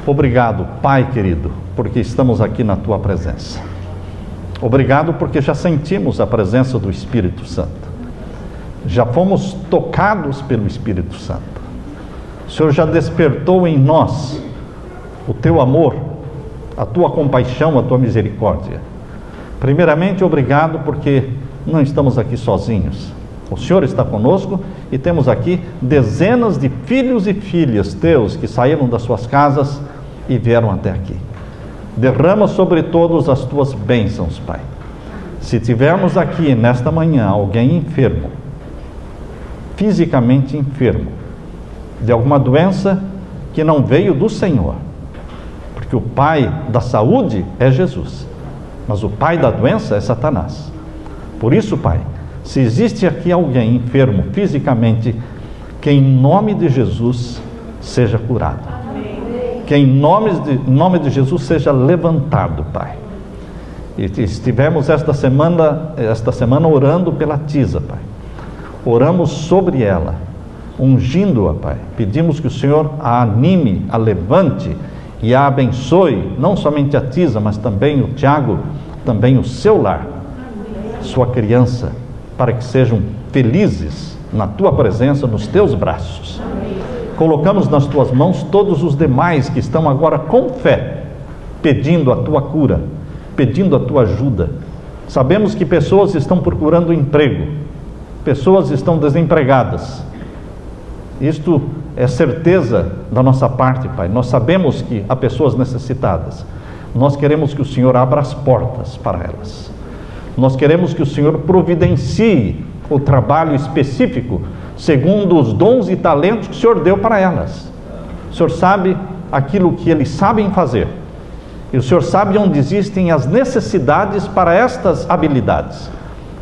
Obrigado, Pai querido, porque estamos aqui na Tua presença. Obrigado porque já sentimos a presença do Espírito Santo. Já fomos tocados pelo Espírito Santo. O Senhor já despertou em nós o Teu amor, a Tua compaixão, a Tua misericórdia. Primeiramente, obrigado porque não estamos aqui sozinhos. O Senhor está conosco e temos aqui dezenas de filhos e filhas Teus que saíram das suas casas e vieram até aqui. Derrama sobre todos as Tuas bênçãos, Pai. Se tivermos aqui nesta manhã alguém enfermo, fisicamente enfermo, de alguma doença que não veio do Senhor, porque o pai da saúde é Jesus, mas o pai da doença é Satanás. Por isso, Pai, se existe aqui alguém enfermo fisicamente, que em nome de Jesus seja curado. Que em nome de Jesus seja levantado, Pai. E estivemos esta semana orando pela Tisa, Pai. Oramos sobre ela, ungindo-a, Pai. Pedimos que o Senhor a anime, a levante e a abençoe, não somente a Tisa, mas também o Tiago, também o seu lar, sua criança, para que sejam felizes na Tua presença, nos Teus braços. Colocamos nas Tuas mãos todos os demais que estão agora com fé, pedindo a Tua cura, pedindo a Tua ajuda. Sabemos que pessoas estão procurando emprego, pessoas estão desempregadas. Isto é certeza da nossa parte, Pai. Nós sabemos que há pessoas necessitadas. Nós queremos que o Senhor abra as portas para elas. Nós queremos que o Senhor providencie o trabalho específico, segundo os dons e talentos que o Senhor deu para elas. O Senhor sabe aquilo que eles sabem fazer. E o Senhor sabe onde existem as necessidades para estas habilidades.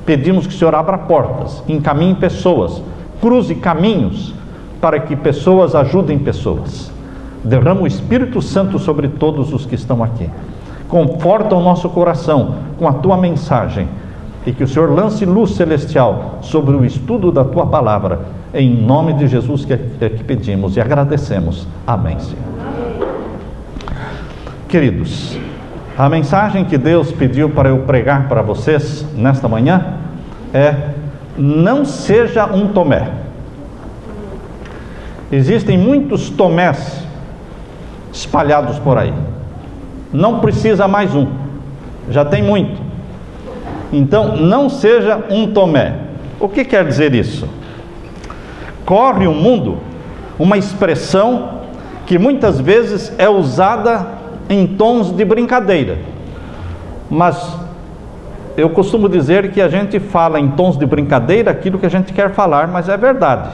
Pedimos que o Senhor abra portas, encaminhe pessoas, cruze caminhos, para que pessoas ajudem pessoas. Derrama o Espírito Santo sobre todos os que estão aqui. Conforta o nosso coração com a Tua mensagem, e que o Senhor lance luz celestial sobre o estudo da Tua palavra, em nome de Jesus que pedimos e agradecemos. Amém, Senhor. Queridos, a mensagem que Deus pediu para eu pregar para vocês nesta manhã é: não seja um Tomé. Existem muitos Tomés espalhados por aí. Não precisa mais um, já tem muito. Então, não seja um Tomé. O que quer dizer isso? Corre o mundo uma expressão que muitas vezes é usada em tons de brincadeira, mas eu costumo dizer que a gente fala em tons de brincadeira aquilo que a gente quer falar, mas é verdade.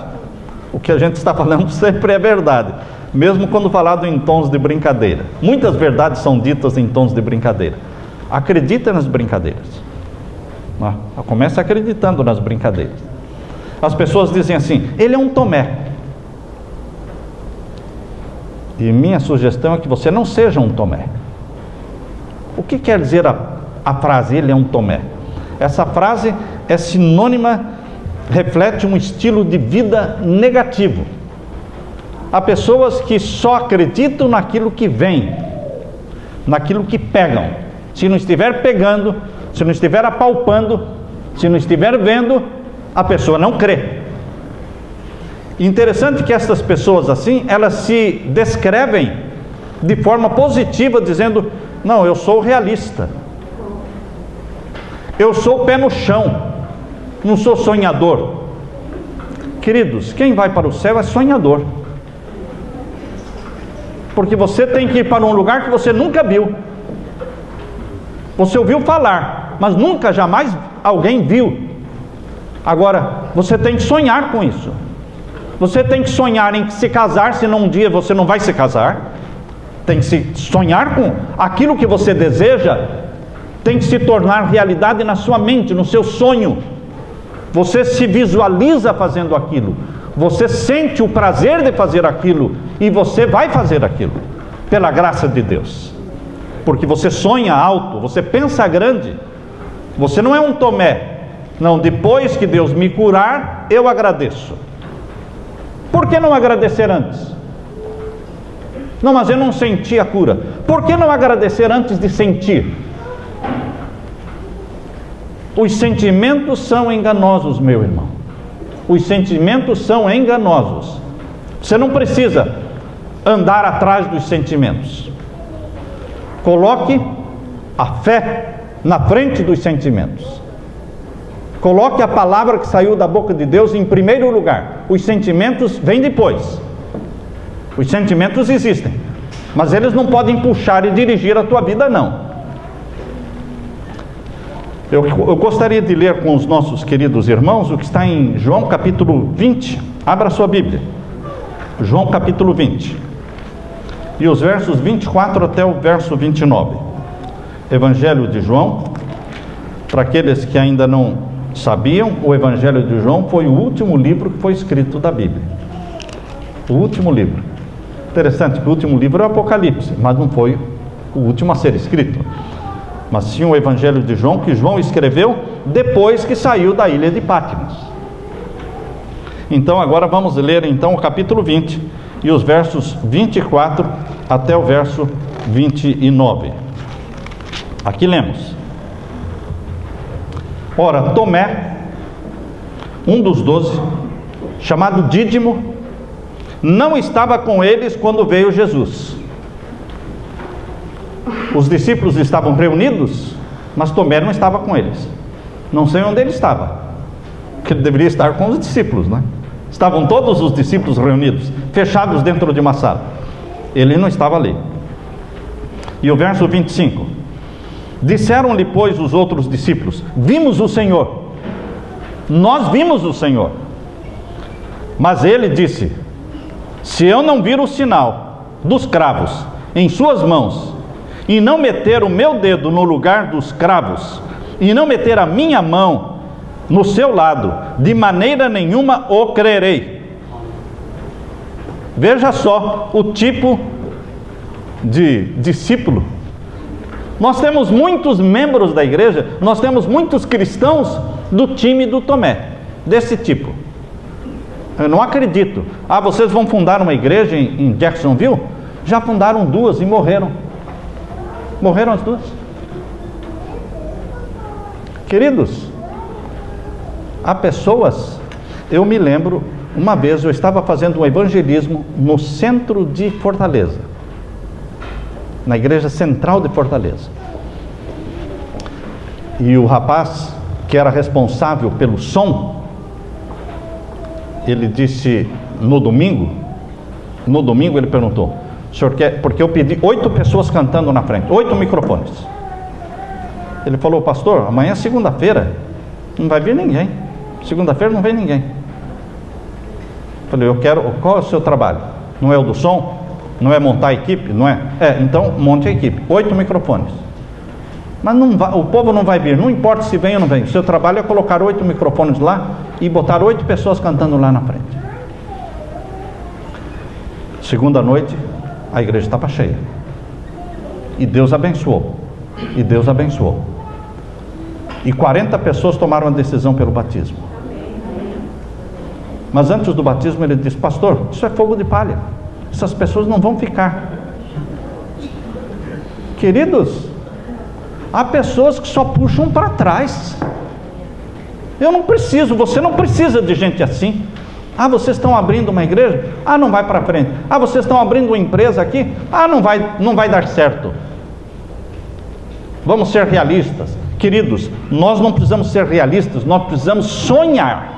O que a gente está falando sempre é verdade, mesmo quando falado em tons de brincadeira. Muitas verdades são ditas em tons de brincadeira. Acredita nas brincadeiras. Comece acreditando nas brincadeiras. As pessoas dizem assim: ele é um Tomé. E minha sugestão é que você não seja um Tomé. O que quer dizer a frase ele é um Tomé? Essa frase é sinônima, reflete um estilo de vida negativo. Há pessoas que só acreditam naquilo que vem, naquilo que pegam. Se não estiver pegando, se não estiver apalpando, se não estiver vendo, a pessoa não crê. Interessante que essas pessoas assim, elas se descrevem de forma positiva, dizendo: não, eu sou realista, eu sou pé no chão, não sou sonhador. Queridos, quem vai para o céu é sonhador, porque você tem que ir para um lugar que você nunca viu. Você ouviu falar, mas nunca, jamais alguém viu. Agora, você tem que sonhar com isso. Você tem que sonhar em se casar, senão um dia você não vai se casar. Tem que se sonhar com aquilo que você deseja, tem que se tornar realidade na sua mente, no seu sonho. Você se visualiza fazendo aquilo, você sente o prazer de fazer aquilo, e você vai fazer aquilo, pela graça de Deus. Porque você sonha alto, você pensa grande. Você não é um Tomé. Não, depois que Deus me curar, eu agradeço. Por que não agradecer antes? Não, mas eu não senti a cura. Por que não agradecer antes de sentir? Os sentimentos são enganosos, meu irmão. Os sentimentos são enganosos. Você não precisa andar atrás dos sentimentos. Coloque a fé na frente dos sentimentos. Coloque a palavra que saiu da boca de Deus em primeiro lugar. Os sentimentos vêm depois. Os sentimentos existem, mas eles não podem puxar e dirigir a tua vida, não. Eu gostaria de ler com os nossos queridos irmãos o que está em João capítulo 20. Abra sua Bíblia. João capítulo 20. E os versos 24 até o verso 29. Evangelho de João. Para aqueles que ainda não sabiam, o Evangelho de João foi o último livro que foi escrito da Bíblia. O último livro. Interessante que o último livro é o Apocalipse, mas não foi o último a ser escrito. Mas sim o Evangelho de João, que João escreveu depois que saiu da ilha de Patmos. Então agora vamos ler então o capítulo 20 e os versos 24 até o verso 29. Aqui lemos: Ora, Tomé, um dos 12, chamado Dídimo, não estava com eles quando veio Jesus. Os discípulos estavam reunidos, mas Tomé não estava com eles. Não sei onde ele estava, porque ele deveria estar com os discípulos, né? Estavam todos os discípulos reunidos, fechados dentro de uma sala. Ele não estava ali. E o verso 25: Disseram-lhe, pois, os outros discípulos: Vimos o Senhor. Nós vimos o Senhor. Mas ele disse: Se eu não vir o sinal dos cravos em suas mãos, e não meter o meu dedo no lugar dos cravos, e não meter a minha mão no seu lado, de maneira nenhuma o crerei. Veja só o tipo de discípulo. Nós temos muitos membros da igreja, nós temos muitos cristãos do time do Tomé, desse tipo. Eu não acredito. Ah, vocês vão fundar uma igreja em Jacksonville? Já fundaram 2 e morreram. Morreram as 2. Queridos, há pessoas, eu me lembro, uma vez eu estava fazendo um evangelismo no centro de Fortaleza, na igreja central de Fortaleza. E o rapaz que era responsável pelo som, ele disse no domingo ele perguntou: o senhor quer? Porque eu pedi 8 pessoas cantando na frente, 8 microfones. Ele falou: pastor, amanhã é segunda-feira, não vai vir ninguém. Segunda-feira não vem ninguém. Falei: eu quero. Qual é o seu trabalho? Não é o do som? Não é montar a equipe? Não é? Então monte a equipe, 8 microfones. Mas não vai, o povo não vai vir, não importa se vem ou não vem. O seu trabalho é colocar 8 microfones lá e botar 8 pessoas cantando lá na frente. Segunda noite, a igreja estava cheia. E Deus abençoou. E Deus abençoou. E 40 pessoas tomaram a decisão pelo batismo. Mas antes do batismo ele disse: pastor, isso é fogo de palha. Essas pessoas não vão ficar. Queridos, há pessoas que só puxam para trás. Eu não preciso, você não precisa de gente assim. Ah, vocês estão abrindo uma igreja? Ah, não vai para frente. Ah, vocês estão abrindo uma empresa aqui? Ah, não vai dar certo. Vamos ser realistas. Queridos, nós não precisamos ser realistas, nós precisamos sonhar.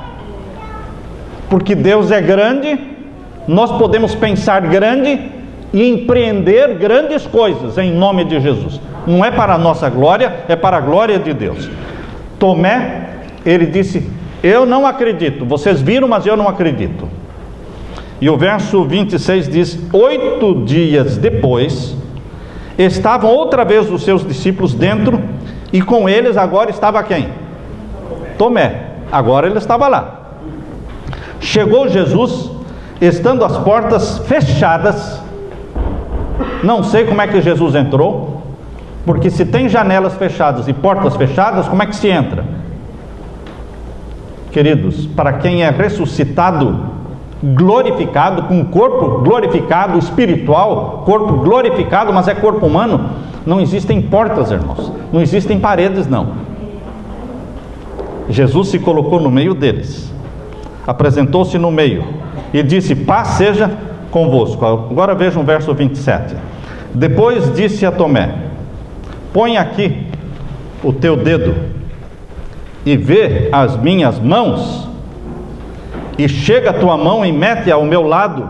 Porque Deus é grande, nós podemos pensar grande e empreender grandes coisas em nome de Jesus. Não é para a nossa glória, é para a glória de Deus. Tomé, ele disse: eu não acredito. Vocês viram, mas eu não acredito. E o verso 26 diz: 8 dias depois, estavam outra vez os seus discípulos dentro, e com eles agora estava quem? Tomé. Agora ele estava lá. Chegou Jesus, estando as portas fechadas. Não sei como é que Jesus entrou, porque se tem janelas fechadas e portas fechadas, como é que se entra? Queridos, para quem é ressuscitado, glorificado, com corpo glorificado, espiritual, corpo glorificado, mas é corpo humano. Não existem portas, irmãos, não existem paredes, não. Jesus se colocou no meio deles, apresentou-se no meio e disse: paz seja convosco. Agora vejam o verso 27. Depois disse a Tomé: põe aqui o teu dedo e vê as minhas mãos, e chega a tua mão e mete-a ao meu lado,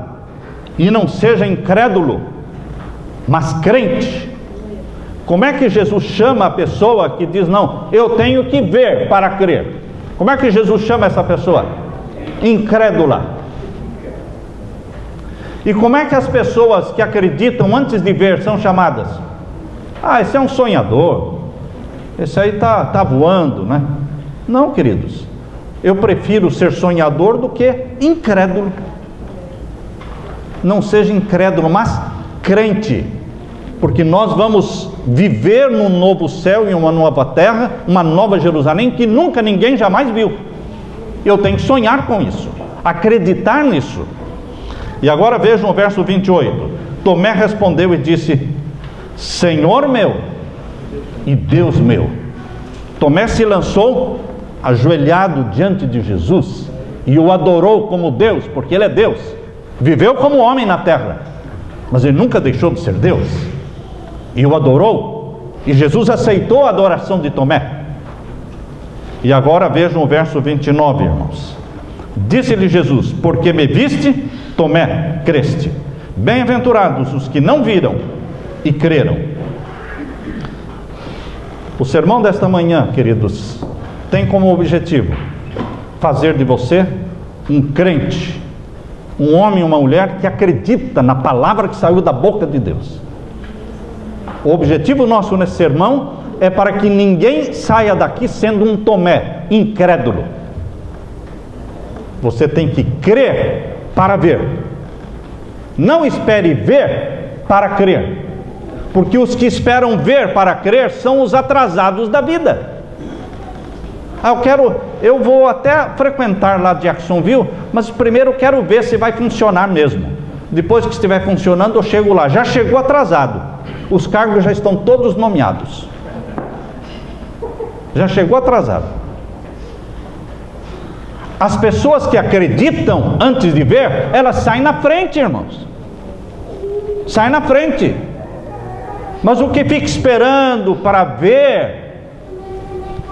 e não seja incrédulo, mas crente. Como é que Jesus chama a pessoa que diz: não, eu tenho que ver para crer? Como é que Jesus chama essa pessoa? Incrédula. E como é que as pessoas que acreditam antes de ver são chamadas? Ah, esse é um sonhador, esse aí está voando, né? Não, queridos, eu prefiro ser sonhador do que incrédulo. Não seja incrédulo, mas crente, porque nós vamos viver num novo céu e uma nova terra, uma nova Jerusalém que nunca ninguém jamais viu. Eu tenho que sonhar com isso, acreditar nisso. E agora vejam o verso 28. Tomé respondeu e disse: Senhor meu e Deus meu. Tomé se lançou ajoelhado diante de Jesus e o adorou como Deus, porque ele é Deus. Viveu como homem na terra, mas ele nunca deixou de ser Deus. E o adorou, e Jesus aceitou a adoração de Tomé. E agora vejam o verso 29, irmãos. Disse-lhe Jesus: porque me viste, Tomé, creste. Bem-aventurados os que não viram e creram. O sermão desta manhã, queridos, tem como objetivo fazer de você um crente, um homem e uma mulher que acredita na palavra que saiu da boca de Deus. O objetivo nosso nesse sermão é para que ninguém saia daqui sendo um Tomé, incrédulo. Você tem que crer para ver. Não espere ver para crer, porque os que esperam ver para crer são os atrasados da vida. Eu vou até frequentar lá de Jacksonville, mas primeiro eu quero ver se vai funcionar mesmo. Depois que estiver funcionando, eu chego lá. Já chegou atrasado, os cargos já estão todos nomeados. Já chegou atrasado. As pessoas que acreditam antes de ver, elas saem na frente, irmãos. Saem na frente. Mas o que fica esperando para ver,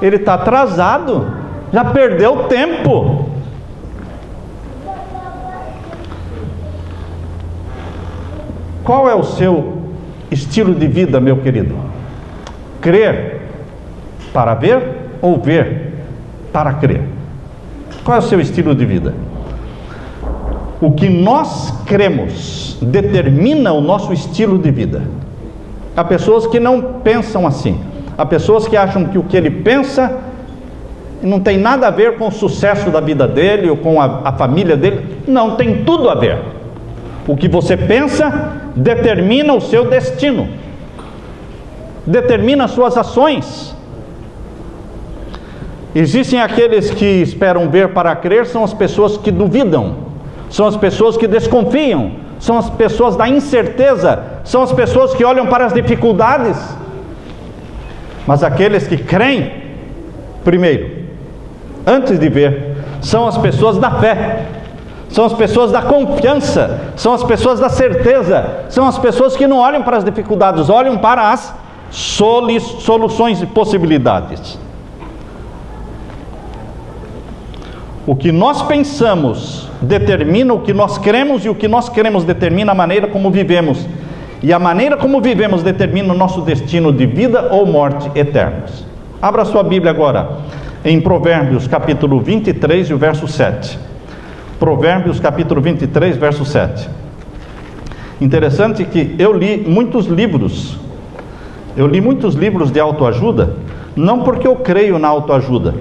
ele está atrasado, já perdeu tempo. Qual é o seu estilo de vida, meu querido? Crer para ver ou ver para crer? Qual é o seu estilo de vida? O que nós cremos determina o nosso estilo de vida. Há pessoas que não pensam assim. Há pessoas que acham que o que ele pensa não tem nada a ver com o sucesso da vida dele ou com a família dele. Não, tem tudo a ver. O que você pensa determina o seu destino, determina as suas ações. Existem aqueles que esperam ver para crer, são as pessoas que duvidam, são as pessoas que desconfiam, são as pessoas da incerteza, são as pessoas que olham para as dificuldades. Mas aqueles que creem, primeiro, antes de ver, são as pessoas da fé, são as pessoas da confiança, são as pessoas da certeza, são as pessoas que não olham para as dificuldades, olham para as soluções e possibilidades. O que nós pensamos determina o que nós cremos, e o que nós cremos determina a maneira como vivemos. E a maneira como vivemos determina o nosso destino de vida ou morte eternos. Abra sua Bíblia agora em Provérbios capítulo 23 e o verso 7. Provérbios capítulo 23, verso 7. Interessante que eu li muitos livros de autoajuda, não porque eu creio na autoajuda,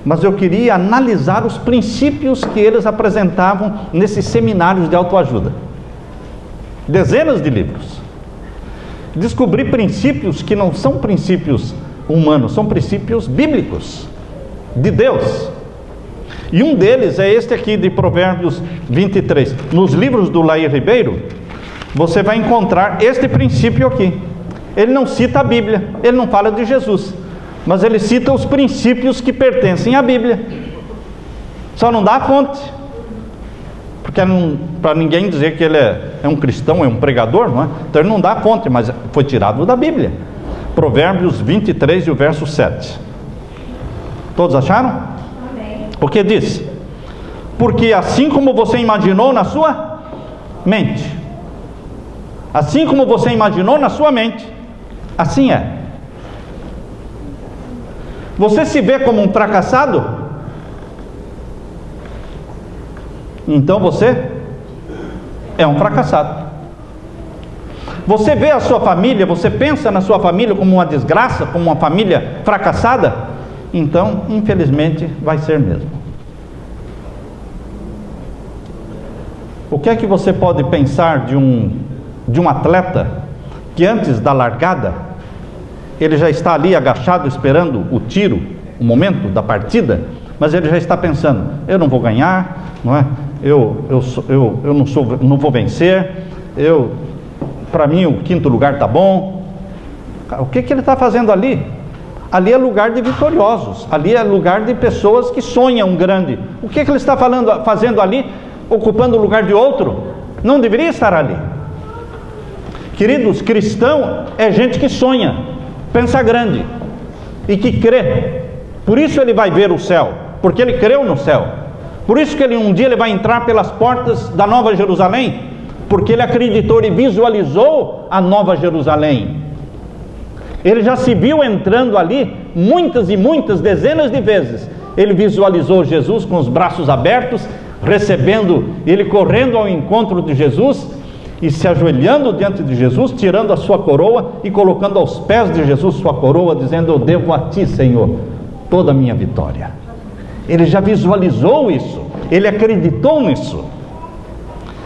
mas eu queria analisar os princípios que eles apresentavam nesses seminários de autoajuda. Dezenas de livros. Descobri princípios que não são princípios humanos, são princípios bíblicos, de Deus. E um deles é este aqui de Provérbios 23. Nos livros do Laí Ribeiro, você vai encontrar este princípio aqui. Ele não cita a Bíblia, ele não fala de Jesus, mas ele cita os princípios que pertencem à Bíblia. Só não dá a fonte, porque para ninguém dizer que ele é um cristão, é um pregador, não é? Então ele não dá a fonte, mas foi tirado da Bíblia. Provérbios 23 e o verso 7. Todos acharam? O que diz? Porque assim como você imaginou na sua mente, assim como você imaginou na sua mente, assim é. Você se vê como um fracassado? Então você é um fracassado. Você vê a sua família, você pensa na sua família como uma desgraça, como uma família fracassada? Então, infelizmente, vai ser mesmo. O que é que você pode pensar de um atleta que antes da largada, ele já está ali agachado esperando o tiro, o momento da partida, mas ele já está pensando, eu não vou ganhar, não é? Eu não vou vencer, para mim o 5º lugar está bom. O que ele está fazendo ali? Ali é lugar de vitoriosos, ali é lugar de pessoas que sonham grande. O que ele está fazendo ali, ocupando o lugar de outro? Não deveria estar ali. Queridos, cristão é gente que sonha, pensa grande e que crê. Por isso ele vai ver o céu, porque ele creu no céu. Por isso que um dia ele vai entrar pelas portas da Nova Jerusalém, porque ele acreditou e visualizou a Nova Jerusalém. Ele já se viu entrando ali muitas e muitas, dezenas de vezes. Ele visualizou Jesus com os braços abertos, recebendo, ele correndo ao encontro de Jesus e se ajoelhando diante de Jesus, tirando a sua coroa e colocando aos pés de Jesus sua coroa, dizendo: eu devo a ti, Senhor, toda a minha vitória. Ele já visualizou isso, ele acreditou nisso.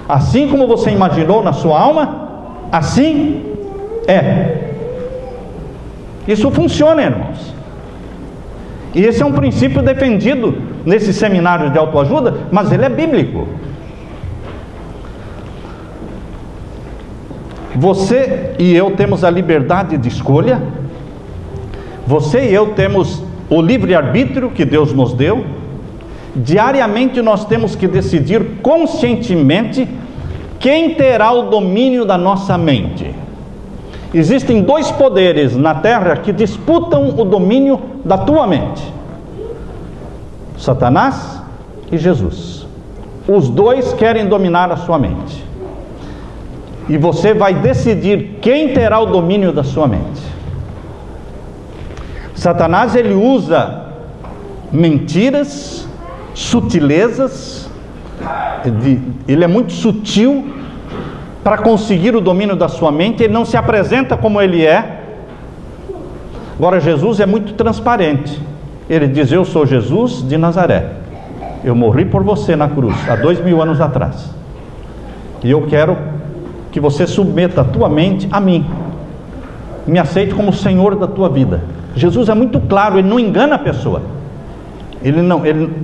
Assim como você imaginou na sua alma, assim é. Isso funciona, irmãos. E esse é um princípio defendido nesse seminário de autoajuda, mas ele é bíblico. Você e eu temos a liberdade de escolha. Você e eu temos o livre-arbítrio que Deus nos deu. Diariamente nós temos que decidir conscientemente quem terá o domínio da nossa mente. Existem 2 poderes na terra que disputam o domínio da tua mente: Satanás e Jesus. Os 2 querem dominar a sua mente. E você vai decidir quem terá o domínio da sua mente. Satanás, ele usa mentiras, sutilezas, ele é muito sutil para conseguir o domínio da sua mente. Ele não se apresenta como ele é. Agora Jesus é muito transparente. Ele diz: eu sou Jesus de Nazaré, eu morri por você na cruz há 2000 anos atrás, e eu quero que você submeta a tua mente a mim, me aceite como Senhor da tua vida. Jesus é muito claro, ele não engana a pessoa.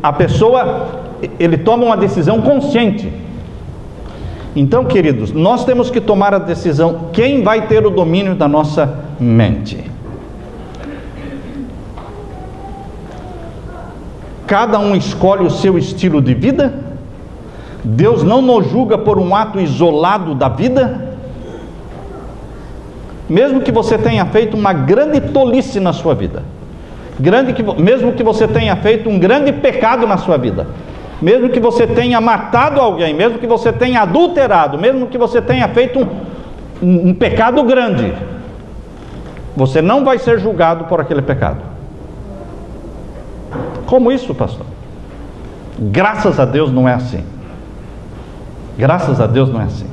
A pessoa toma uma decisão consciente. Então, queridos, nós temos que tomar a decisão, quem vai ter o domínio da nossa mente. Cada um escolhe o seu estilo de vida. Deus não nos julga por um ato isolado da vida. Mesmo que você tenha feito uma grande tolice na sua vida, mesmo que você tenha feito um grande pecado na sua vida, mesmo que você tenha matado alguém, mesmo que você tenha adulterado, mesmo que você tenha feito um pecado grande, você não vai ser julgado por aquele pecado. Como isso, pastor? Graças a Deus não é assim. Graças a Deus não é assim.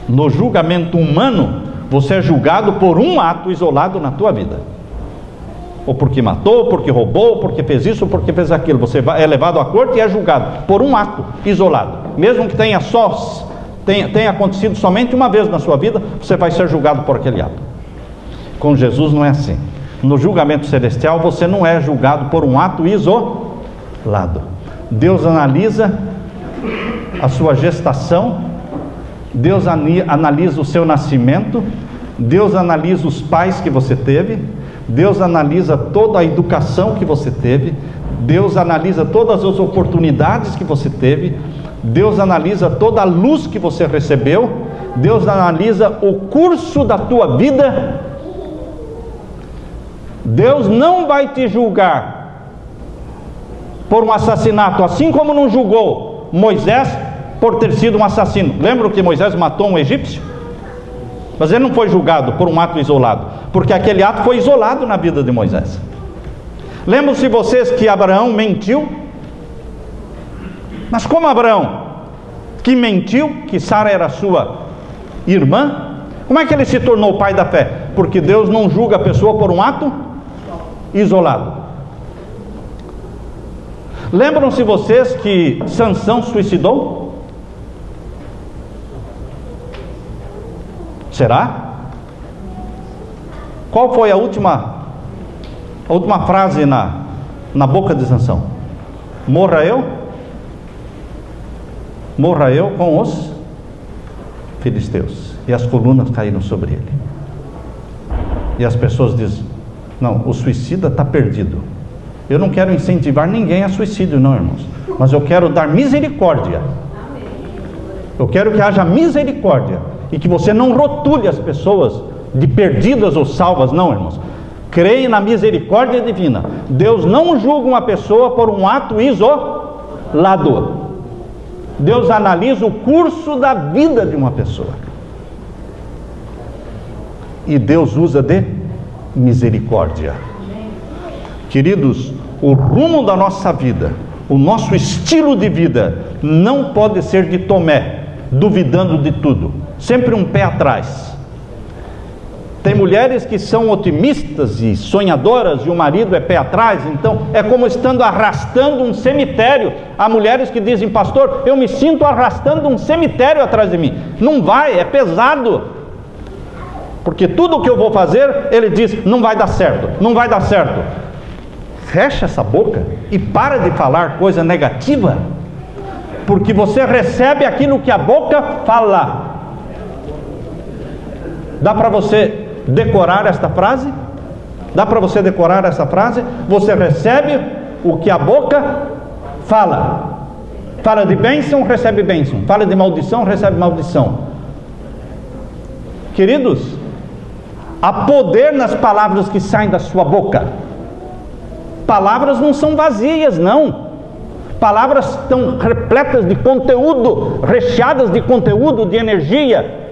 No julgamento humano, você é julgado por um ato isolado na tua vida. Ou porque matou, ou porque roubou, ou porque fez isso, ou porque fez aquilo. Você é levado à corte e é julgado por um ato isolado. Mesmo que tenha acontecido somente uma vez na sua vida, você vai ser julgado por aquele ato. Com Jesus não é assim. No julgamento celestial, você não é julgado por um ato isolado. Deus analisa a sua gestação, Deus analisa o seu nascimento, Deus analisa os pais que você teve, Deus analisa toda a educação que você teve, Deus analisa todas as oportunidades que você teve, Deus analisa toda a luz que você recebeu, Deus analisa o curso da tua vida. Deus não vai te julgar por um assassinato, assim como não julgou Moisés por ter sido um assassino. Lembram que Moisés matou um egípcio? Mas ele não foi julgado por um ato isolado, porque aquele ato foi isolado na vida de Moisés. Lembram-se vocês que Abraão mentiu? Mas como Abraão, que mentiu que Sara era sua irmã, como é que ele se tornou pai da fé? Porque Deus não julga a pessoa por um ato isolado. Lembram-se vocês que Sansão suicidou? Será? Qual foi a última frase na boca de Sansão? Morra eu com os filisteus. E as colunas caíram sobre ele. E as pessoas dizem: não, o suicida está perdido. Eu não quero incentivar ninguém a suicídio, não, irmãos, mas eu quero dar misericórdia. Eu quero que haja misericórdia, e que você não rotule as pessoas de perdidas ou salvas, não, irmãos. Creia na misericórdia divina. Deus não julga uma pessoa por um ato isolado. Deus analisa o curso da vida de uma pessoa, e Deus usa de misericórdia. Queridos, o rumo da nossa vida, o nosso estilo de vida, não pode ser de Tomé, duvidando de tudo, sempre um pé atrás. Tem mulheres que são otimistas e sonhadoras, e o marido é pé atrás, então é como estando arrastando um cemitério. Há mulheres que dizem: pastor, eu me sinto arrastando um cemitério atrás de mim. Não vai, é pesado, porque tudo o que eu vou fazer, ele diz: não vai dar certo, não vai dar certo. Fecha essa boca e para de falar coisa negativa, porque você recebe aquilo que a boca fala. Dá para você decorar esta frase? Dá para você decorar essa frase? Você recebe o que a boca fala. Fala de bênção, recebe bênção. Fala de maldição, recebe maldição. Queridos, há poder nas palavras que saem da sua boca. Palavras não são vazias, não. Palavras estão repletas de conteúdo, recheadas de conteúdo, de energia.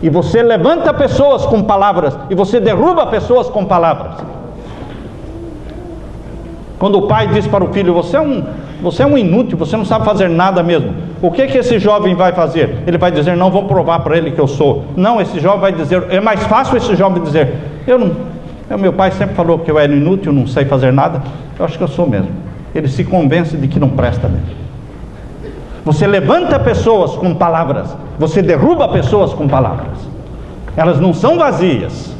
E você levanta pessoas com palavras, e você derruba pessoas com palavras. Quando o pai diz para o filho: você é um inútil, você não sabe fazer nada mesmo. O que esse jovem vai fazer? Ele vai dizer: não, vou provar para ele que eu sou. Não, esse jovem vai dizer, é mais fácil esse jovem dizer: meu pai sempre falou que eu era inútil, não sei fazer nada. Eu acho que eu sou mesmo. Ele se convence de que não presta mesmo. Você levanta pessoas com palavras, você derruba pessoas com palavras. Elas não são vazias.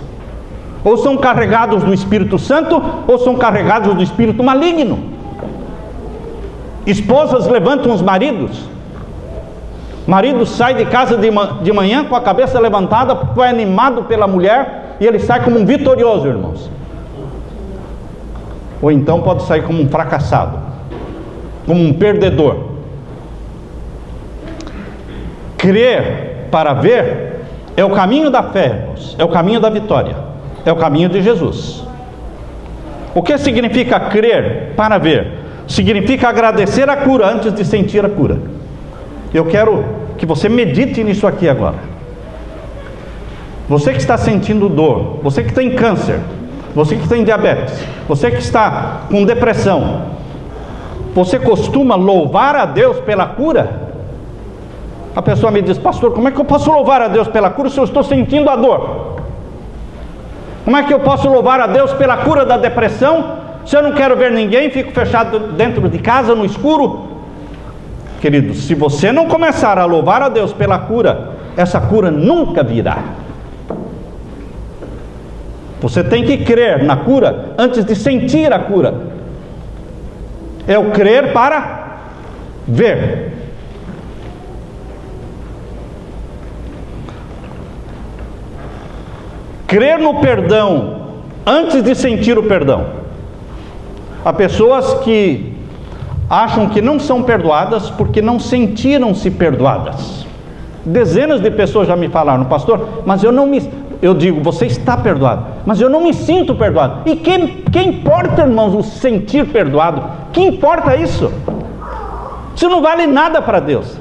Ou são carregados do Espírito Santo, ou são carregados do Espírito maligno. Esposas levantam os maridos. Marido sai de casa de manhã com a cabeça levantada, porque foi animado pela mulher, e ele sai como um vitorioso, irmãos. Ou então pode sair como um fracassado, como um perdedor. Crer para ver é o caminho da fé, irmãos. É o caminho da vitória, é o caminho de Jesus. O que significa crer para ver? Significa agradecer a cura antes de sentir a cura. Eu quero que você medite nisso aqui agora. Você que está sentindo dor, você que tem câncer, você que tem diabetes, você que está com depressão, você costuma louvar a Deus pela cura? A pessoa me diz: pastor, como é que eu posso louvar a Deus pela cura se eu estou sentindo a dor? Como é que eu posso louvar a Deus pela cura da depressão se eu não quero ver ninguém, fico fechado dentro de casa no escuro? Queridos, se você não começar a louvar a Deus pela cura, essa cura nunca virá. Você tem que crer na cura antes de sentir a cura. É o crer para ver. Crer no perdão antes de sentir o perdão. Há pessoas que acham que não são perdoadas porque não sentiram-se perdoadas. Dezenas de pessoas já me falaram: pastor, mas eu digo, você está perdoado, mas eu não me sinto perdoado. E que importa, irmãos, o sentir perdoado? Que importa isso? Isso não vale nada para Deus.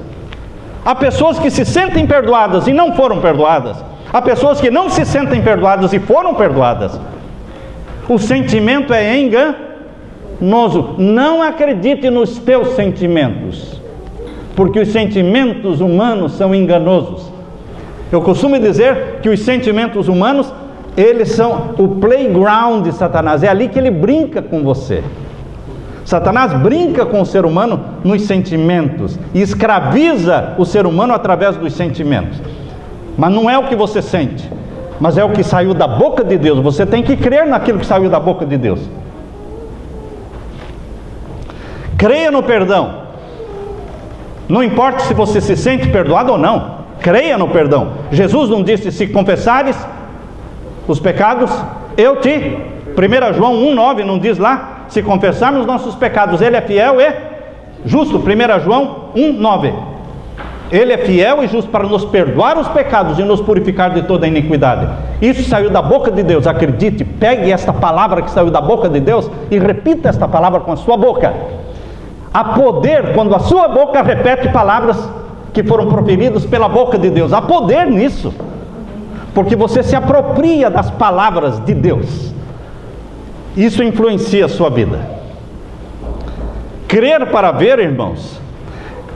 Há pessoas que se sentem perdoadas e não foram perdoadas. Há pessoas que não se sentem perdoadas e foram perdoadas. O sentimento é enganoso. Não acredite nos teus sentimentos, porque os sentimentos humanos são enganosos. Eu costumo dizer que os sentimentos humanos, eles são o playground de Satanás. É ali que ele brinca com você. Satanás brinca com o ser humano nos sentimentos e escraviza o ser humano através dos sentimentos. Mas não é o que você sente, mas é o que saiu da boca de Deus. Você tem que crer naquilo que saiu da boca de Deus. Creia no perdão. Não importa se você se sente perdoado ou não, creia no perdão. Jesus não disse: se confessares os pecados, eu te... 1 João 1,9 não diz lá: se confessarmos nossos pecados, Ele é fiel e justo. 1 João 1,9. Ele é fiel e justo para nos perdoar os pecados e nos purificar de toda a iniquidade. Isso saiu da boca de Deus. Acredite, pegue esta palavra que saiu da boca de Deus e repita esta palavra com a sua boca. Há poder quando a sua boca repete palavras que foram proferidas pela boca de Deus. Há poder nisso, porque você se apropria das palavras de Deus. Isso influencia a sua vida. Crer para ver, irmãos,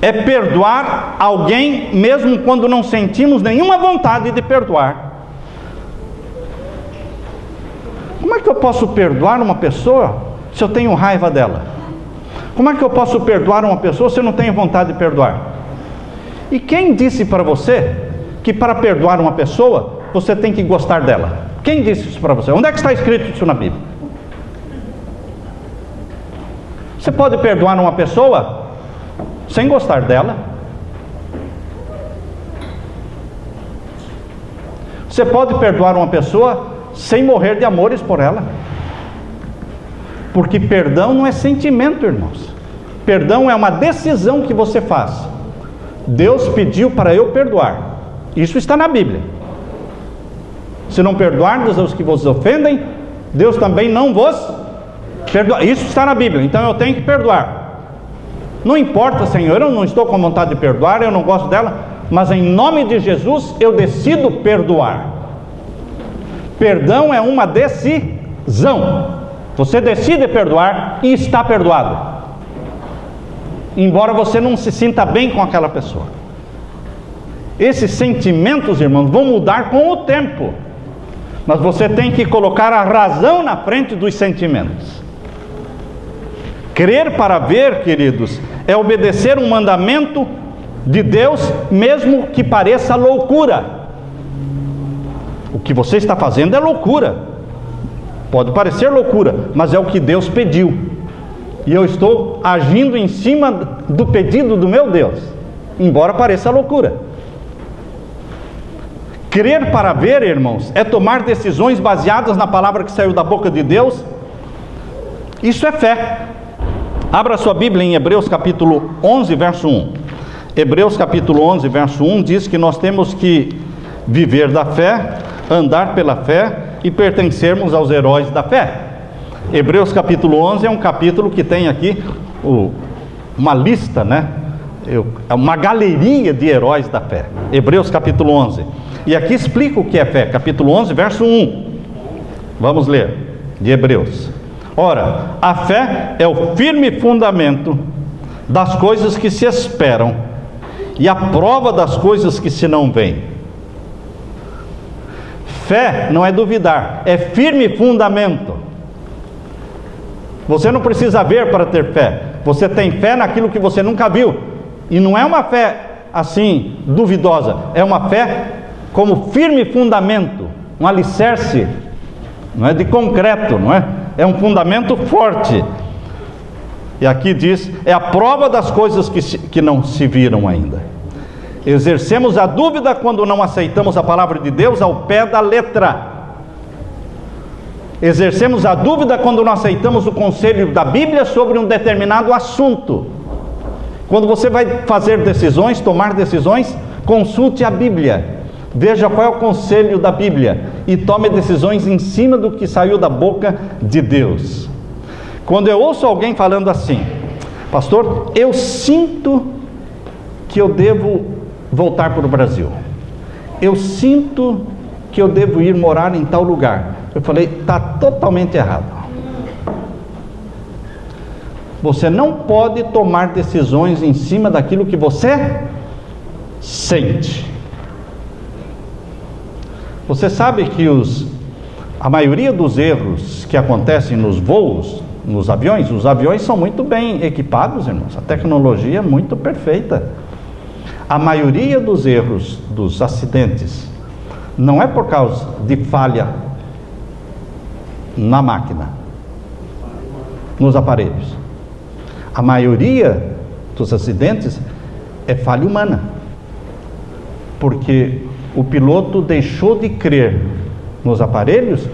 é perdoar alguém mesmo quando não sentimos nenhuma vontade de perdoar. Como é que eu posso perdoar uma pessoa se eu tenho raiva dela? Como é que eu posso perdoar uma pessoa se eu não tenho vontade de perdoar? E quem disse para você que para perdoar uma pessoa você tem que gostar dela? Quem disse isso para você? Onde é que está escrito isso na Bíblia? Você pode perdoar uma pessoa sem gostar dela. Você pode perdoar uma pessoa sem morrer de amores por ela. Porque perdão não é sentimento, irmãos. Perdão é uma decisão que você faz. Deus pediu para eu perdoar. Isso está na Bíblia. Se não perdoardes aos que vos ofendem, Deus também não vos perdoa. Isso está na Bíblia, então eu tenho que perdoar. Não importa, Senhor, eu não estou com vontade de perdoar, eu não gosto dela, mas em nome de Jesus eu decido perdoar. Perdão é uma decisão. Você decide perdoar e está perdoado, embora você não se sinta bem com aquela pessoa. Esses sentimentos, irmãos, vão mudar com o tempo, mas você tem que colocar a razão na frente dos sentimentos. Crer para ver, queridos, é obedecer um mandamento de Deus, mesmo que pareça loucura. O que você está fazendo é loucura. Pode parecer loucura, mas é o que Deus pediu. E eu estou agindo em cima do pedido do meu Deus, embora pareça loucura. Crer para ver, irmãos, é tomar decisões baseadas na palavra que saiu da boca de Deus. Isso é fé. Abra sua Bíblia em Hebreus capítulo 11, verso 1. Hebreus capítulo 11, verso 1 diz que nós temos que viver da fé, andar pela fé e pertencermos aos heróis da fé. Hebreus capítulo 11 é um capítulo que tem aqui uma lista, né? Uma galeria de heróis da fé. Hebreus capítulo 11. E aqui explica o que é fé. Capítulo 11, verso 1. Vamos ler, de Hebreus. Ora, a fé é o firme fundamento das coisas que se esperam e a prova das coisas que se não veem. Fé não é duvidar, é firme fundamento. Você não precisa ver para ter fé. Você tem fé naquilo que você nunca viu. E não é uma fé assim, duvidosa. É uma fé como firme fundamento, um alicerce, não é de concreto, não é? É um fundamento forte. E aqui diz, é a prova das coisas que não se viram ainda. Exercemos a dúvida quando não aceitamos a palavra de Deus ao pé da letra. Exercemos a dúvida quando não aceitamos o conselho da Bíblia sobre um determinado assunto. Quando você vai fazer decisões, tomar decisões, consulte a Bíblia. Veja qual é o conselho da Bíblia e tome decisões em cima do que saiu da boca de Deus. Quando eu ouço alguém falando assim, pastor, eu sinto que eu devo voltar para o Brasil. Eu sinto que eu devo ir morar em tal lugar. Eu falei, está totalmente errado. Você não pode tomar decisões em cima daquilo que você sente. Você sabe que a maioria dos erros que acontecem nos voos, nos aviões, os aviões são muito bem equipados, irmãos. A tecnologia é muito perfeita. A maioria dos erros, dos acidentes, não é por causa de falha na máquina, nos aparelhos. A maioria dos acidentes é falha humana, porque o piloto deixou de crer nos aparelhos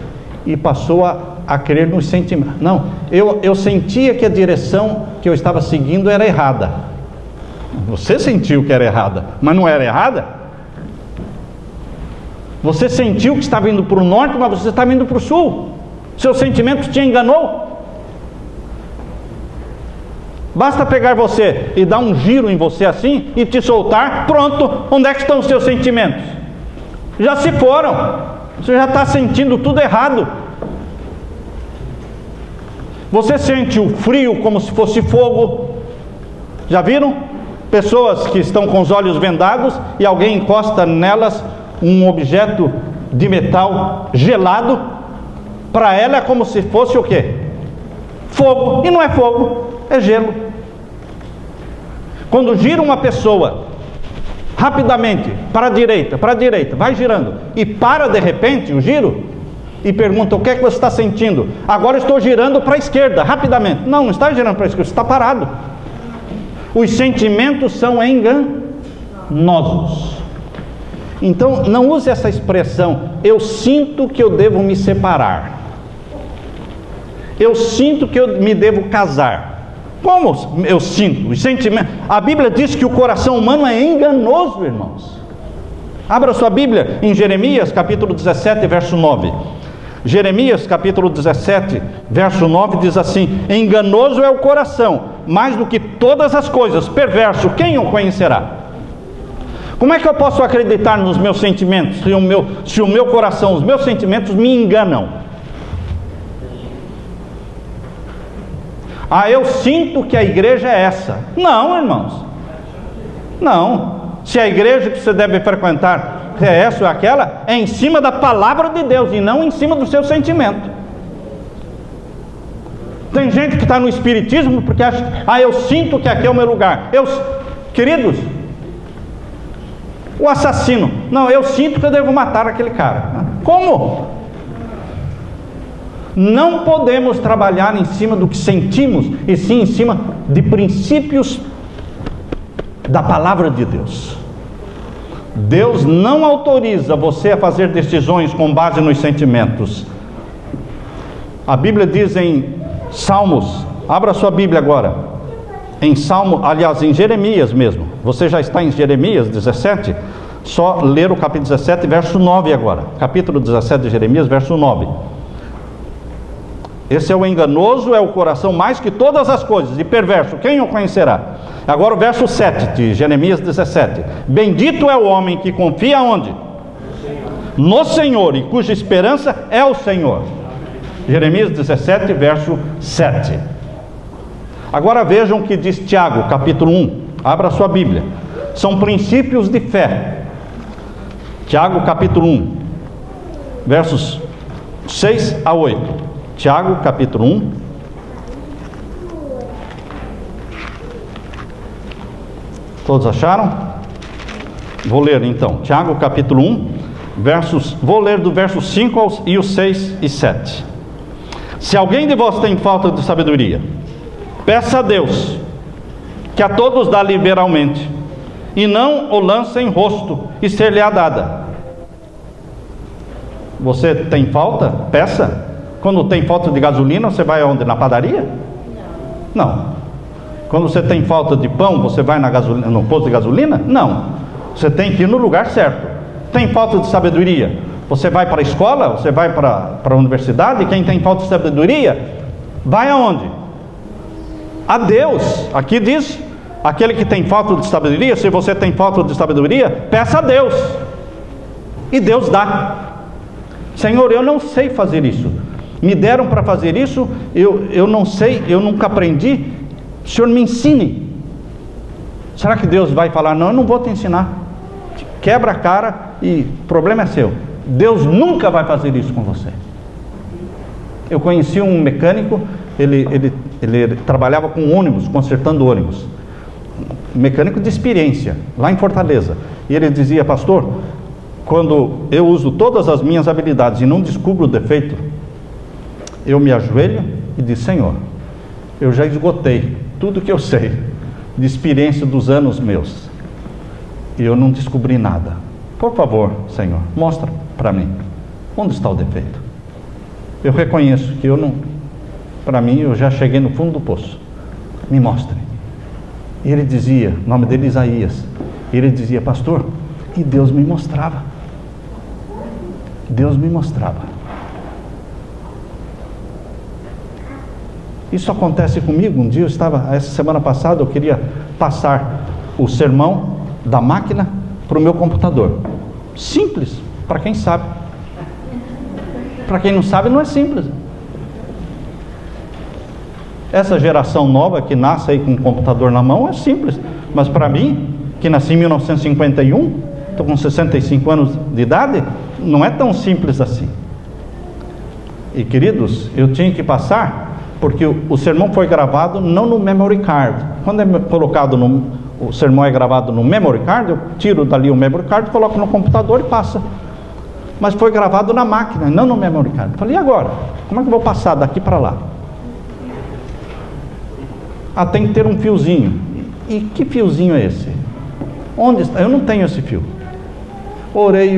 e passou a crer nos sentimentos. Não, eu sentia que a direção que eu estava seguindo era errada. Você sentiu que era errada, mas não era errada? Você sentiu que estava indo para o norte, mas você estava indo para o sul. Seu sentimento te enganou. Basta pegar você e dar um giro em você assim e te soltar, pronto, onde é que estão os seus sentimentos? Já se foram. Você já está sentindo tudo errado. Você sente o frio como se fosse fogo. Já viram? Pessoas que estão com os olhos vendados e alguém encosta nelas um objeto de metal gelado. Para ela é como se fosse o quê? Fogo. E não é fogo, é gelo. Quando gira uma pessoa rapidamente para a direita, vai girando e para de repente o giro e pergunta, o que é que você está sentindo? Agora estou girando para a esquerda, rapidamente. Não está girando para a esquerda, você está parado. Os sentimentos são enganosos. Então não use essa expressão, eu sinto que eu devo me separar, eu sinto que eu me devo casar. Como eu sinto? Os sentimentos. A Bíblia diz que o coração humano é enganoso, irmãos. Abra sua Bíblia em Jeremias capítulo 17, verso 9. Jeremias capítulo 17, verso 9 diz assim, enganoso é o coração, mais do que todas as coisas, perverso, quem o conhecerá? Como é que eu posso acreditar nos meus sentimentos, se o meu coração, os meus sentimentos me enganam? Eu sinto que a igreja é essa. Não, irmãos. Não. Se a igreja que você deve frequentar é essa ou aquela, é em cima da palavra de Deus e não em cima do seu sentimento. Tem gente que está no espiritismo porque acha, eu sinto que aqui é o meu lugar. Queridos, o assassino, não, eu sinto que eu devo matar aquele cara. Como? Não podemos trabalhar em cima do que sentimos, e sim em cima de princípios da palavra de Deus. Deus não autoriza você a fazer decisões com base nos sentimentos. A Bíblia diz em Salmos, abra sua Bíblia agora, em Jeremias mesmo, você já está em Jeremias 17, só ler o capítulo 17, verso 9 agora, capítulo 17 de Jeremias, verso 9. Esse é o enganoso, é o coração mais que todas as coisas, e perverso, quem o conhecerá? Agora o verso 7 de Jeremias 17. Bendito é o homem que confia onde? No Senhor, e cuja esperança é o Senhor. Jeremias 17, verso 7. Agora vejam o que diz Tiago, capítulo 1. Abra sua Bíblia. São princípios de fé. Tiago, capítulo 1, versos 6 a 8. Tiago, capítulo 1. Todos acharam? Vou ler então. Tiago, capítulo 1, vou ler do verso 5 e os 6 e 7. Se alguém de vós tem falta de sabedoria, Peça a Deus, que a todos dá liberalmente, e não o lance em rosto, e ser-lhe-á dada. Você tem falta? Peça. Quando tem falta de gasolina, você vai aonde? Na padaria? Não. Quando você tem falta de pão, você vai no posto de gasolina? Não. Você tem que ir no lugar certo. Tem falta de sabedoria? Você vai para a escola? Você vai para a universidade? Quem tem falta de sabedoria, vai aonde? A Deus. Aqui diz, aquele que tem falta de sabedoria, se você tem falta de sabedoria, peça a Deus. E Deus dá. Senhor, eu não sei fazer isso. Me deram para fazer isso, eu não sei, eu nunca aprendi. O Senhor me ensine. Será que Deus vai falar, não, eu não vou te ensinar. Quebra a cara e o problema é seu. Deus nunca vai fazer isso com você. Eu conheci um mecânico, ele trabalhava com ônibus, consertando ônibus. Mecânico de experiência, lá em Fortaleza. E ele dizia, pastor, quando eu uso todas as minhas habilidades e não descubro o defeito, eu me ajoelho e digo, Senhor, eu já esgotei tudo que eu sei de experiência dos anos meus e eu não descobri nada. Por favor, Senhor, mostra para mim onde está o defeito. Eu reconheço que para mim, eu já cheguei no fundo do poço. Me mostre. E ele dizia, o nome dele é Isaías, ele dizia, pastor, e Deus me mostrava. Deus me mostrava. Isso acontece comigo. Um dia essa semana passada, eu queria passar o sermão da máquina para o meu computador. Simples, para quem sabe. Para quem não sabe, não é simples. Essa geração nova que nasce aí com o computador na mão é simples. Mas para mim, que nasci em 1951, estou com 65 anos de idade, não é tão simples assim. E queridos, eu tinha que passar, porque o sermão foi gravado não no memory card. Quando é colocado o sermão é gravado no memory card, eu tiro dali o memory card, coloco no computador e passa. Mas foi gravado na máquina, não no memory card. Falei, e agora? Como é que eu vou passar daqui para lá? Tem que ter um fiozinho. E que fiozinho é esse? Onde está? Eu não tenho esse fio. Orei,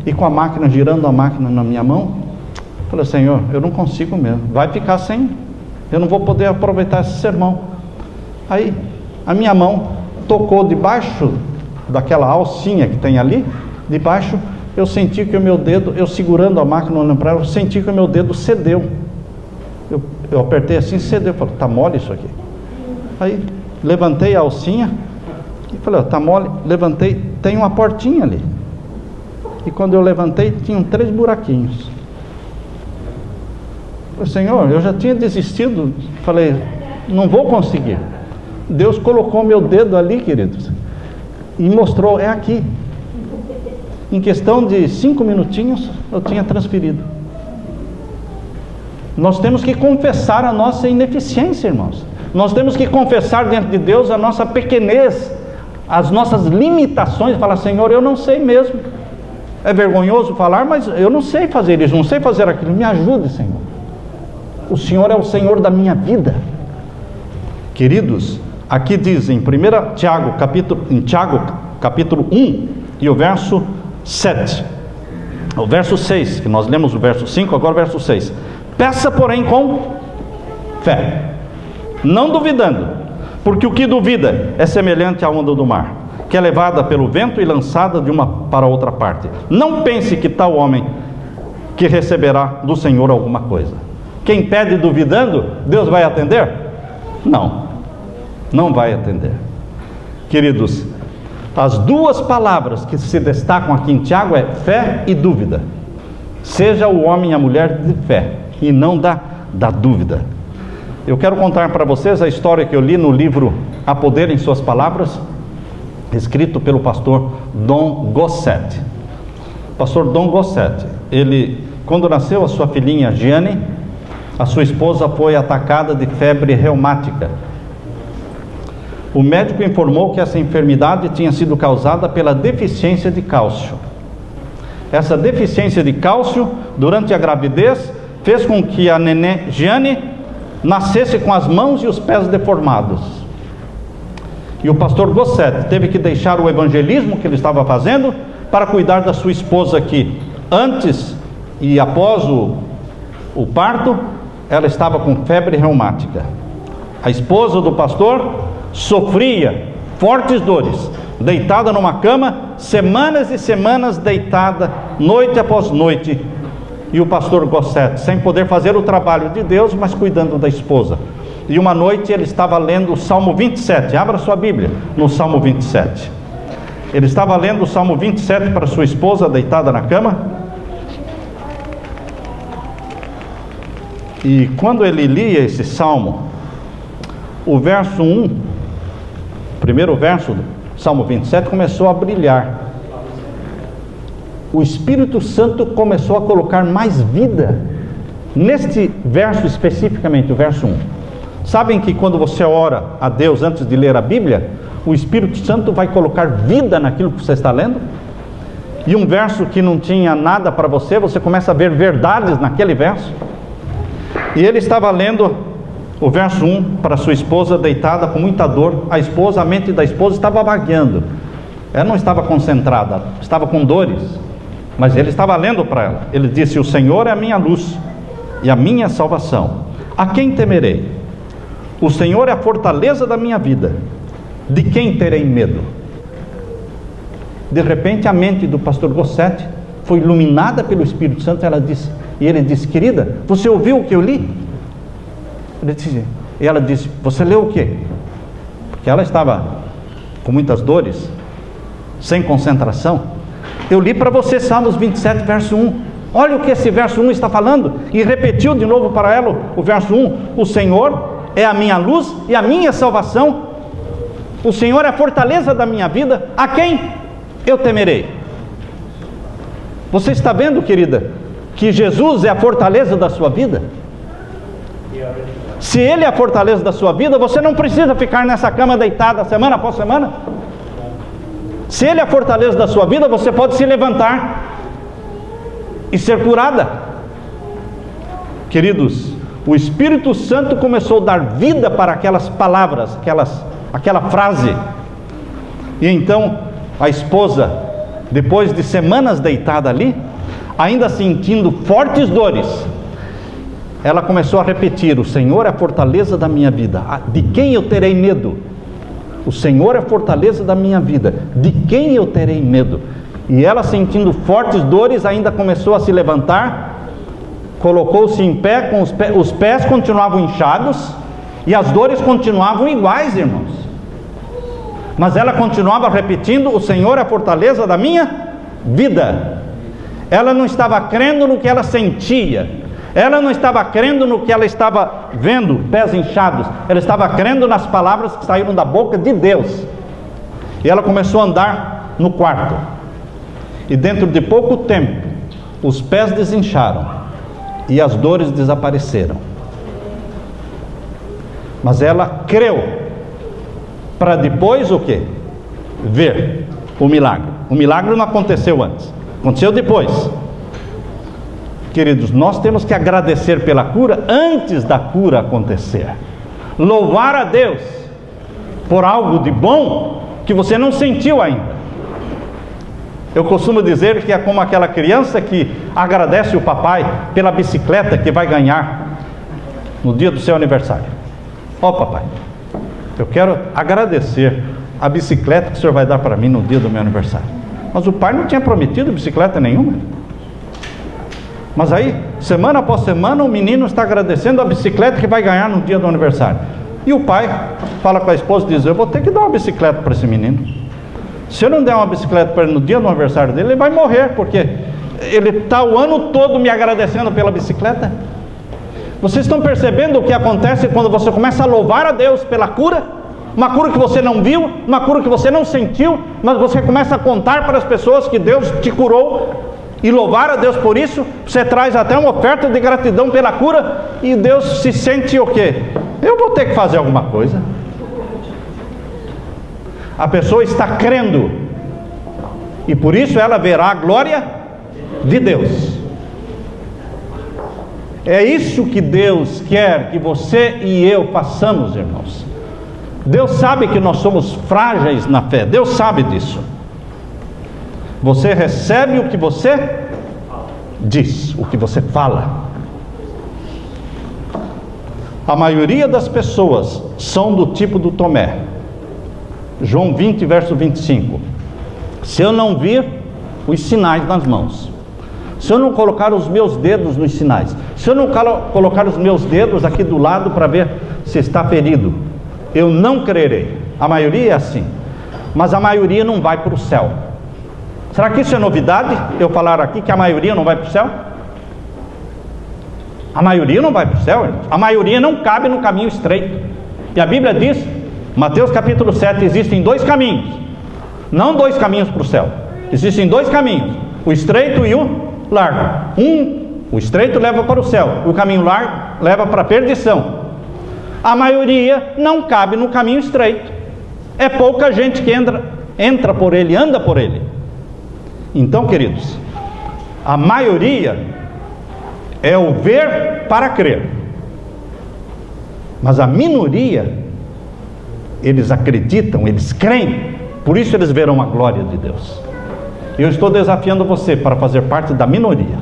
e com a máquina, girando a máquina na minha mão, falei, Senhor, eu não consigo mesmo, vai ficar sem, eu não vou poder aproveitar esse sermão. Aí, a minha mão tocou debaixo daquela alcinha que tem ali, debaixo, eu senti que o meu dedo, eu segurando a máquina, olhando para ela, eu senti que o meu dedo cedeu. Eu apertei assim, cedeu, falei, tá mole isso aqui. Aí, levantei a alcinha, e falei, tá mole, levantei, tem uma portinha ali. E quando eu levantei, tinham 3 buraquinhos. Falei, Senhor, eu já tinha desistido, falei, não vou conseguir. Deus colocou meu dedo ali, queridos, e mostrou, é aqui. Em questão de 5 minutinhos, eu tinha transferido. Nós temos que confessar a nossa ineficiência, irmãos. Nós temos que confessar diante de Deus a nossa pequenez, as nossas limitações, e falar, Senhor, eu não sei mesmo. É vergonhoso falar, mas eu não sei fazer isso, não sei fazer aquilo, me ajude, Senhor. O Senhor é o Senhor da minha vida. Queridos, aqui diz em Tiago, capítulo 1, e o verso 7. O verso 6, que nós lemos o verso 5, agora o verso 6. Peça, porém, com fé, não duvidando, porque o que duvida é semelhante à onda do mar, que é levada pelo vento e lançada de uma para outra parte. Não pense que tal homem que receberá do Senhor alguma coisa. Quem pede duvidando, Deus vai atender? Não, não vai atender. Queridos, as 2 palavras que se destacam aqui em Tiago é fé e dúvida. Seja o homem e a mulher de fé, e não da dúvida. Eu quero contar para vocês a história que eu li no livro A Poder em Suas Palavras, escrito pelo pastor Dom Gosset. Pastor Dom Gosset, ele, quando nasceu a sua filhinha Giane, a sua esposa foi atacada de febre reumática. O médico informou que essa enfermidade tinha sido causada pela deficiência de cálcio. Essa deficiência de cálcio, durante a gravidez, fez com que a neném Giane nascesse com as mãos e os pés deformados. E o pastor Gosset teve que deixar o evangelismo que ele estava fazendo para cuidar da sua esposa, que antes e após o parto, ela estava com febre reumática. A esposa do pastor sofria fortes dores, deitada numa cama, semanas e semanas deitada, noite após noite. E o pastor Gosset, sem poder fazer o trabalho de Deus, mas cuidando da esposa. E uma noite ele estava lendo o Salmo 27, abra sua Bíblia no Salmo 27. Ele estava lendo o Salmo 27 para sua esposa, deitada na cama. E quando ele lia esse Salmo, o verso 1, o primeiro verso do Salmo 27, começou a brilhar. O Espírito Santo começou a colocar mais vida neste verso especificamente, o verso 1. Sabem que quando você ora a Deus antes de ler a Bíblia, o Espírito Santo vai colocar vida naquilo que você está lendo? E um verso que não tinha nada para você, você começa a ver verdades naquele verso. E ele estava lendo o verso 1 para sua esposa, deitada com muita dor. A mente da esposa estava vagueando. Ela não estava concentrada, estava com dores. Mas ele estava lendo para ela. Ele disse: o Senhor é a minha luz e a minha salvação. A quem temerei? O Senhor é a fortaleza da minha vida. De quem terei medo? De repente a mente do pastor Gosset foi iluminada pelo Espírito Santo. E ele disse: querida, você ouviu o que eu li? E ela disse: você leu o quê? Porque ela estava com muitas dores, sem concentração. Eu li para você Salmos 27, verso 1. Olha o que esse verso 1 está falando. E repetiu de novo para ela o verso 1. O Senhor é a minha luz e a minha salvação. O Senhor é a fortaleza da minha vida. A quem eu temerei? Você está vendo, querida, que Jesus é a fortaleza da sua vida? Se Ele é a fortaleza da sua vida, você não precisa ficar nessa cama deitada semana após semana. Se Ele é a fortaleza da sua vida, você pode se levantar e ser curada. Queridos, o Espírito Santo começou a dar vida para aquelas palavras, aquela frase. E então a esposa, depois de semanas deitada ali, ainda sentindo fortes dores, ela começou a repetir: o Senhor é a fortaleza da minha vida. De quem eu terei medo? O Senhor é a fortaleza da minha vida. De quem eu terei medo? E ela, sentindo fortes dores, ainda começou a se levantar, colocou-se em pé, com os pés continuavam inchados, e as dores continuavam iguais, irmãos. Mas ela continuava repetindo: o Senhor é a fortaleza da minha vida. Ela não estava crendo no que ela sentia. Ela não estava crendo no que ela estava vendo, pés inchados. Ela estava crendo nas palavras que saíram da boca de Deus. E ela começou a andar no quarto. E dentro de pouco tempo, os pés desincharam e as dores desapareceram. Mas ela creu, para depois o quê? Ver o milagre. O milagre não aconteceu antes, aconteceu depois. Queridos, nós temos que agradecer pela cura antes da cura acontecer. Louvar a Deus por algo de bom que você não sentiu ainda. Eu costumo dizer que é como aquela criança que agradece o papai pela bicicleta que vai ganhar no dia do seu aniversário. Ó papai, eu quero agradecer a bicicleta que o senhor vai dar para mim no dia do meu aniversário. Mas o pai não tinha prometido bicicleta nenhuma. Mas aí, semana após semana, o menino está agradecendo a bicicleta que vai ganhar no dia do aniversário. E o pai fala com a esposa e diz: eu vou ter que dar uma bicicleta para esse menino. Se eu não der uma bicicleta para ele no dia do aniversário dele, ele vai morrer, porque ele está o ano todo me agradecendo pela bicicleta. Vocês estão percebendo o que acontece quando você começa a louvar a Deus pela cura? Uma cura que você não viu, uma cura que você não sentiu, mas você começa a contar para as pessoas que Deus te curou e louvar a Deus por isso. Você traz até uma oferta de gratidão pela cura e Deus se sente o quê? Eu vou ter que fazer alguma coisa. A pessoa está crendo e por isso ela verá a glória de Deus. É isso que Deus quer que você e eu façamos, irmãos. Deus sabe que nós somos frágeis na fé, Deus sabe disso. Você recebe o que você diz, o que você fala. A maioria das pessoas são do tipo do Tomé. João 20, verso 25. Se eu não vir os sinais nas mãos, se eu não colocar os meus dedos nos sinais, se eu não colocar os meus dedos aqui do lado para ver se está ferido, eu não crerei. A maioria é assim, mas a maioria não vai para o céu. Será que isso é novidade? Eu falar aqui que a maioria não vai para o céu? A maioria não vai para o céu, irmãos. A maioria não cabe no caminho estreito. E a Bíblia diz, Mateus capítulo 7, existem dois caminhos, não dois caminhos para o céu. Existem dois caminhos, o estreito e o largo. O estreito leva para o céu, o caminho largo leva para a perdição. A maioria não cabe no caminho estreito. É pouca gente que entra por ele, anda por ele. Então, queridos, a maioria é o ver para crer, mas a minoria, eles acreditam, eles creem, por isso eles verão a glória de Deus. Eu estou desafiando você para fazer parte da minoria,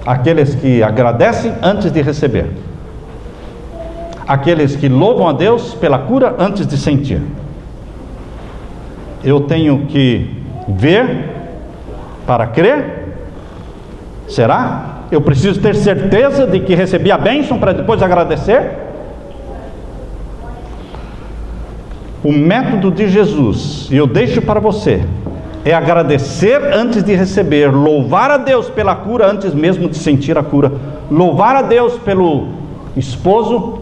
aqueles que agradecem antes de receber, aqueles que louvam a Deus pela cura antes de sentir. Eu tenho que ver para crer? Será? Eu preciso ter certeza de que recebi a bênção para depois agradecer? O método de Jesus, e eu deixo para você, é agradecer antes de receber, louvar a Deus pela cura antes mesmo de sentir a cura, louvar a Deus pelo esposo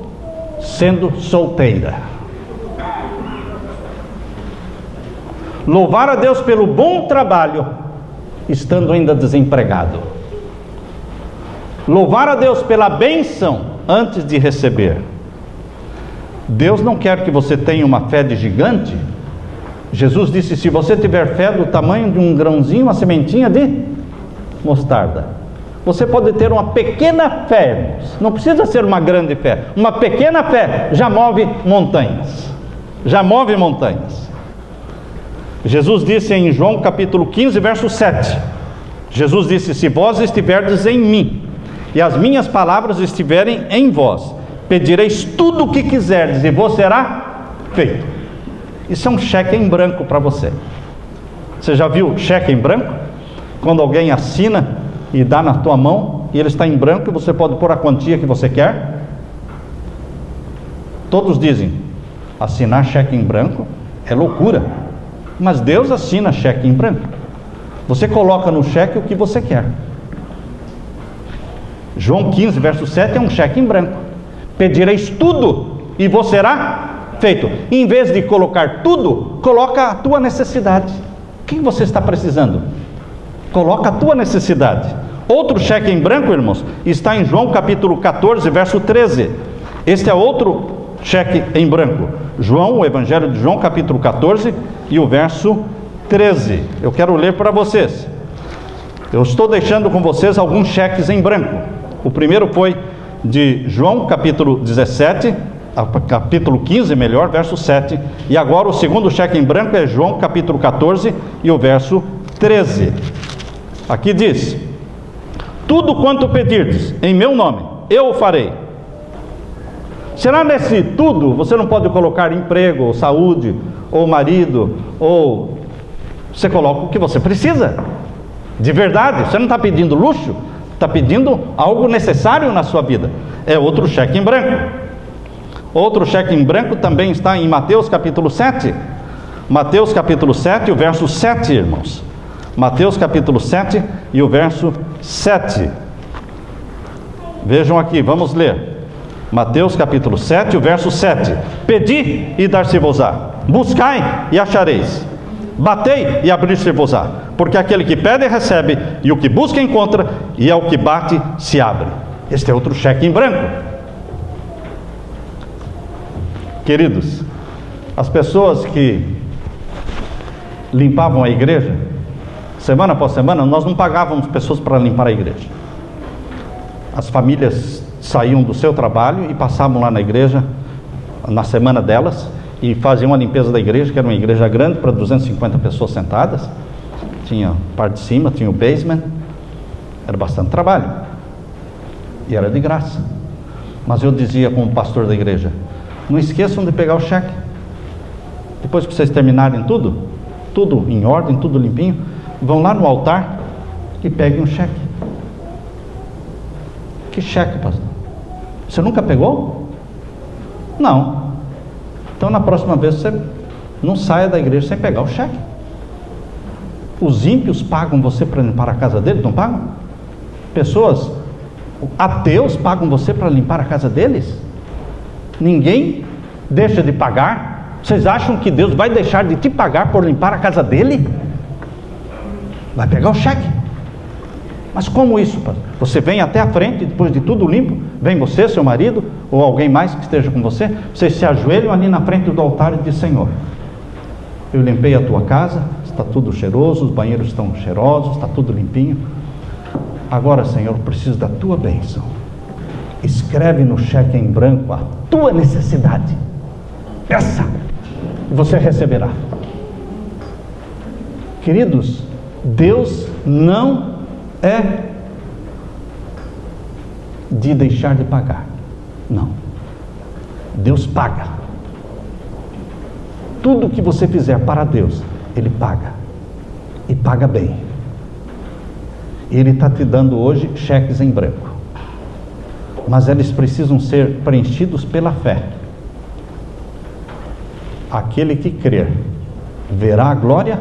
sendo solteira, louvar a Deus pelo bom trabalho estando ainda desempregado, louvar a Deus pela bênção antes de receber. Deus não quer que você tenha uma fé de gigante. Jesus disse, se você tiver fé do tamanho de um grãozinho, uma sementinha de mostarda, você pode ter uma pequena fé, irmãos. Não precisa ser uma grande fé. Uma pequena fé já move montanhas. Já move montanhas. Jesus disse em João capítulo 15, verso 7. Jesus disse, se vós estiverdes em mim, e as minhas palavras estiverem em vós, pedireis tudo o que quiserdes, e vos será feito. Isso é um cheque em branco para você. Você já viu cheque em branco? Quando alguém assina e dá na tua mão, e ele está em branco, e você pode pôr a quantia que você quer. Todos dizem, assinar cheque em branco é loucura, mas Deus assina cheque em branco. Você coloca no cheque o que você quer. João 15, verso 7 é um cheque em branco. Pedireis tudo e vos será feito. Em vez de colocar tudo, coloca a tua necessidade. O que você está precisando? Coloca a tua necessidade. Outro cheque em branco, irmãos, está em João capítulo 14, verso 13. Este é outro cheque em branco. João, o Evangelho de João capítulo 14 e o verso 13. Eu quero ler para vocês. Eu estou deixando com vocês alguns cheques em branco. O primeiro foi de João capítulo 17, capítulo 15 melhor, verso 7. E agora o segundo cheque em branco é João capítulo 14 e o verso 13. Aqui diz, tudo quanto pedirdes em meu nome, eu o farei. Será nesse tudo, você não pode colocar emprego, ou saúde, ou marido, ou você coloca o que você precisa, de verdade. Você não está pedindo luxo, está pedindo algo necessário na sua vida. É outro cheque em branco. Outro cheque em branco também está em Mateus capítulo 7. Mateus capítulo 7, o verso 7, irmãos. Mateus capítulo 7 e o verso 7. Vejam aqui, vamos ler. Mateus capítulo 7, o verso 7. Pedi e dar-se-vos-á, buscai e achareis, batei e abrir-se-vos-á, porque aquele que pede recebe, e o que busca encontra, e ao que bate se abre. Este é outro cheque em branco. Queridos, as pessoas que limpavam a igreja, semana após semana, nós não pagávamos pessoas para limpar a igreja. as famílias saíam do seu trabalho e passavam lá na igreja, na semana delas, e faziam a limpeza da igreja, que era uma igreja grande, para 250 pessoas sentadas. Tinha a parte de cima, tinha o basement, era bastante trabalho, e era de graça. Mas eu dizia como pastor da igreja: não esqueçam de pegar o cheque. Depois que vocês terminarem tudo em ordem, tudo limpinho, vão lá no altar e peguem um cheque. Que cheque, pastor? Você nunca pegou? Não. Então na próxima vez você não saia da igreja sem pegar o cheque. Os ímpios pagam você para limpar a casa deles, não pagam? Pessoas ateus pagam você para limpar a casa deles? Ninguém deixa de pagar. Vocês acham que Deus vai deixar de te pagar por limpar a casa dele? Vai pegar o cheque. Mas como isso, pastor? Você vem até a frente, depois de tudo limpo, vem você, seu marido, ou alguém mais que esteja com você, vocês se ajoelham ali na frente do altar e dizem: Senhor, eu limpei a tua casa, está tudo cheiroso, os banheiros estão cheirosos, está tudo limpinho. Agora, Senhor, eu preciso da tua bênção. Escreve no cheque em branco a tua necessidade. Peça, e você receberá. Queridos, Deus não é de deixar de pagar. Não. Deus paga. Tudo que você fizer para Deus, Ele paga. E paga bem. Ele está te dando hoje cheques em branco. Mas eles precisam ser preenchidos pela fé. Aquele que crer verá a glória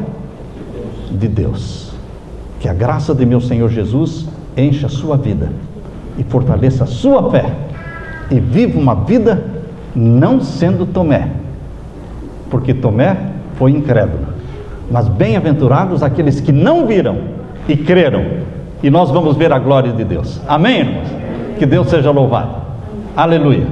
de Deus. Que a graça de meu Senhor Jesus encha a sua vida e fortaleça a sua fé, e viva uma vida não sendo Tomé, porque Tomé foi incrédulo. Mas bem-aventurados aqueles que não viram e creram, e nós vamos ver a glória de Deus. Amém, irmãos? Que Deus seja louvado. Aleluia.